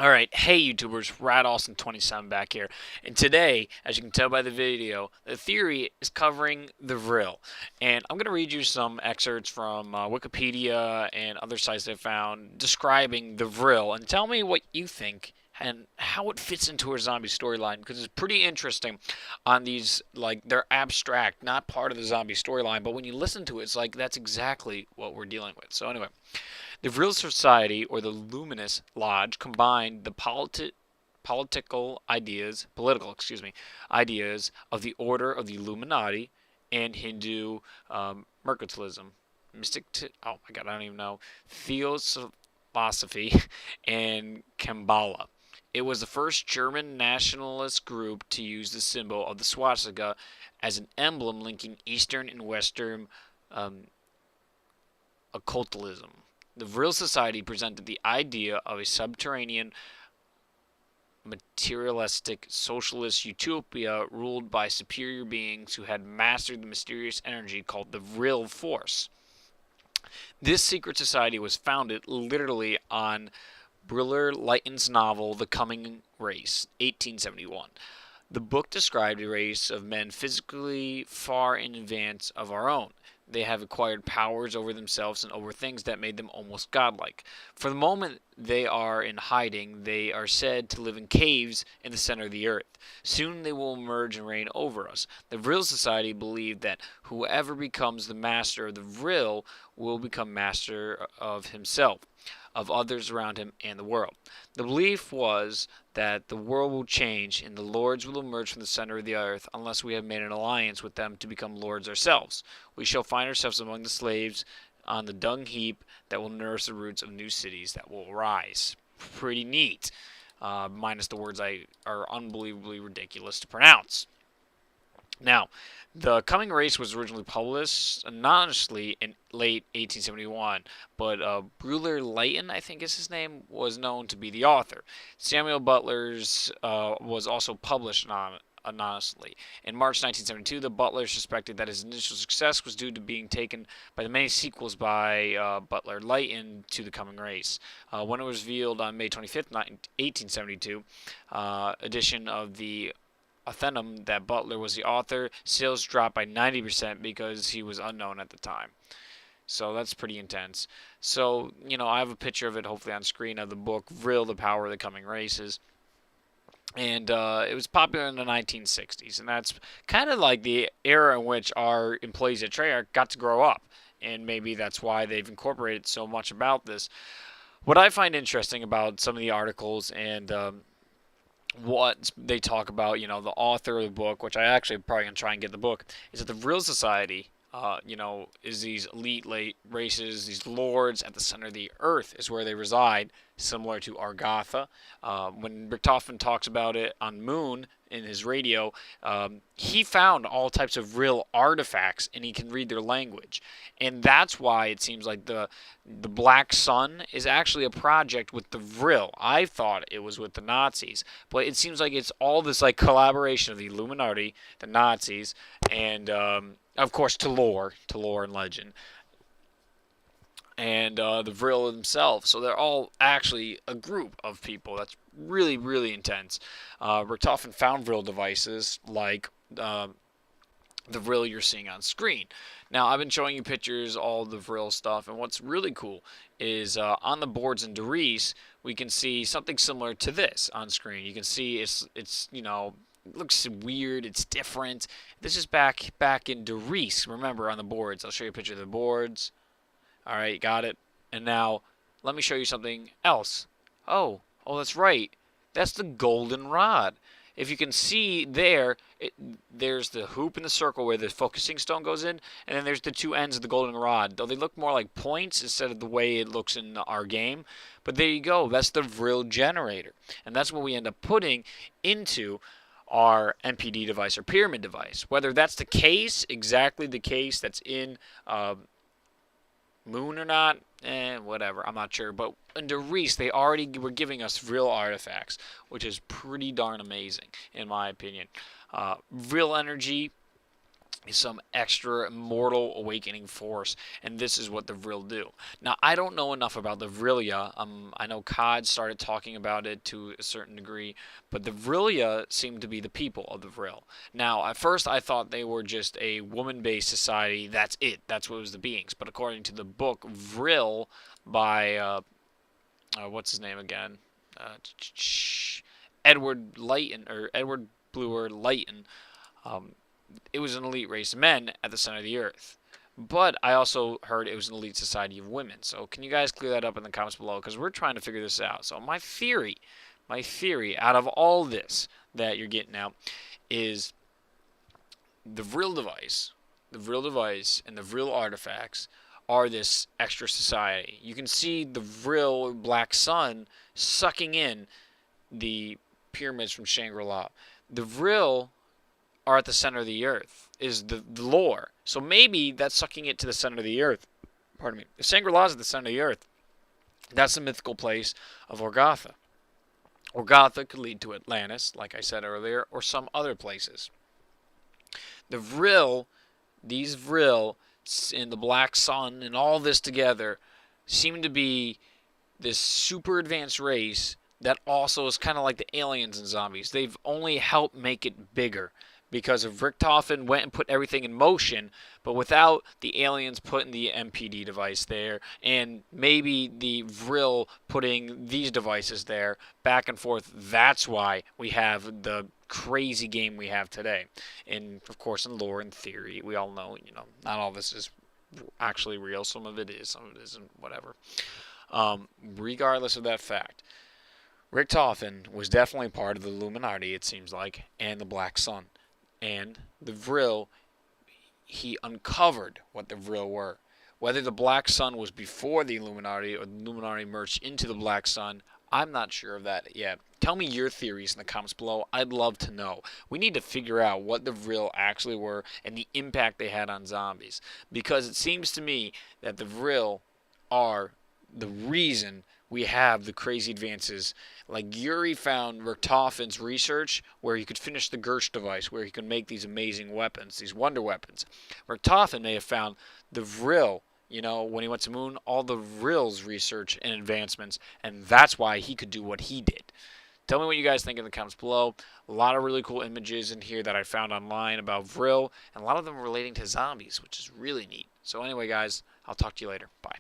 Alright, hey YouTubers, RadAwesome27 back here. And today, as you can tell by the video, the theory is covering the Vril. And I'm going to read you some excerpts from Wikipedia and other sites I found describing the Vril. And tell me what you think and how it fits into a zombie storyline, because it's pretty interesting on these, like, they're abstract, not part of the zombie storyline, but when you listen to it, it's like that's exactly what we're dealing with. So anyway, the Vril Society, or the Luminous Lodge, combined the political ideas of the Order of the Illuminati and Hindu mercantilism, oh my god, I don't even know, theosophy, and Kabbalah. It was the first German nationalist group to use the symbol of the swastika as an emblem linking Eastern and Western um, occultism. The Vril Society presented the idea of a subterranean, materialistic, socialist utopia ruled by superior beings who had mastered the mysterious energy called the Vril Force. This secret society was founded literally on Briller Lytton's novel The Coming Race, 1871. The book described a race of men physically far in advance of our own. They have acquired powers over themselves and over things that made them almost godlike. For the moment they are in hiding, they are said to live in caves in the center of the earth. Soon they will emerge and reign over us. The Vril Society believed that whoever becomes the master of the Vril will become master of himself, of others around him, and the world. The belief was that the world will change and the lords will emerge from the center of the earth unless we have made an alliance with them to become lords ourselves. We shall find ourselves among the slaves on the dung heap that will nourish the roots of new cities that will arise. Pretty neat. Minus the words are unbelievably ridiculous to pronounce. Now, The Coming Race was originally published anonymously in late 1871, but Breuer Lytton, I think is his name, was known to be the author. Samuel Butler's was also published anonymously. In March 1972, the Butler suspected that his initial success was due to being taken by the many sequels by Butler Lytton to The Coming Race. When it was revealed on May 25th, 1872, edition of the Athenum that Butler was the author, sales dropped by 90% because he was unknown at the time. So that's pretty intense. So, I have a picture of it hopefully on screen of the book, Vril, The Power of the Coming Races. And it was popular in the 1960s. And that's kind of like the era in which our employees at Treyarch got to grow up. And maybe that's why they've incorporated so much about this. What I find interesting about some of the articles and what they talk about, the author of the book, which I actually probably gonna try and get the book, is that the Vril Society, is these elite late races, these lords at the center of the earth is where they reside, similar to Argatha. When Richtofen talks about it on Moon in his radio, he found all types of real artifacts and he can read their language. And that's why it seems like the Black Sun is actually a project with the Vril. I thought it was with the Nazis, but it seems like it's all this like collaboration of the Illuminati, the Nazis, and of course to lore and legend, and the Vril themselves. So they're all actually a group of people. That's really, really intense. Richtofen found Vril devices like the Vril you're seeing on screen. Now, I've been showing you pictures, all the Vril stuff, and what's really cool is on the boards in Derice, we can see something similar to this on screen. You can see it's it looks weird, it's different. This is back in Derice, remember, on the boards. I'll show you a picture of the boards. All right, got it. And now, let me show you something else. Oh, that's right. That's the golden rod. If you can see there, there's the hoop and the circle where the focusing stone goes in, and then there's the two ends of the golden rod. Though they look more like points instead of the way it looks in our game. But there you go. That's the Vril generator. And that's what we end up putting into our MPD device or pyramid device. Whether that's the case, exactly the case that's in Moon or not, whatever, I'm not sure. But in Derice, they already were giving us Vril artifacts, which is pretty darn amazing, in my opinion. Vril energy some extra immortal awakening force, and this is what the Vril do. Now, I don't know enough about the Vrilia. I know COD started talking about it to a certain degree, but the Vrilia seem to be the people of the Vril. Now, at first, I thought they were just a woman-based society. That's it. That's what was the beings. But according to the book Vril by what's his name again? Uh, Edward Lighton or Edward Bluer Lighton. Um, it was an elite race of men at the center of the earth. But I also heard it was an elite society of women. So can you guys clear that up in the comments below? Because we're trying to figure this out. So my theory out of all this that you're getting out is the Vril device and the Vril artifacts are this extra society. You can see the Vril black sun sucking in the pyramids from Shangri-La. The Vril are at the center of the earth, is the lore. So maybe that's sucking it to the center of the earth. Pardon me. If Shangri-La is at the center of the earth, that's the mythical place of Orgotha. Orgotha could lead to Atlantis, like I said earlier, or some other places. The Vril, these Vril, and the Black Sun, and all this together, seem to be this super advanced race that also is kind of like the aliens and zombies. They've only helped make it bigger because of Richtofen went and put everything in motion, but without the aliens putting the MPD device there, and maybe the Vril putting these devices there, back and forth. That's why we have the crazy game we have today. And of course, in lore and theory, we all know, not all this is actually real. Some of it is, some of it isn't. Whatever. Regardless of that fact, Richtofen was definitely part of the Illuminati, it seems like, and the Black Sun. And the Vril, he uncovered what the Vril were. Whether the Black Sun was before the Illuminati or the Illuminati merged into the Black Sun, I'm not sure of that yet. Tell me your theories in the comments below. I'd love to know. We need to figure out what the Vril actually were and the impact they had on zombies. Because it seems to me that the Vril are the reason we have the crazy advances. Like Yuri found Richtofen's research where he could finish the Gersh device, where he could make these amazing weapons, these wonder weapons. Richtofen may have found the Vril, when he went to Moon, all the Vril's research and advancements, and that's why he could do what he did. Tell me what you guys think in the comments below. A lot of really cool images in here that I found online about Vril, and a lot of them relating to zombies, which is really neat. So anyway, guys, I'll talk to you later. Bye.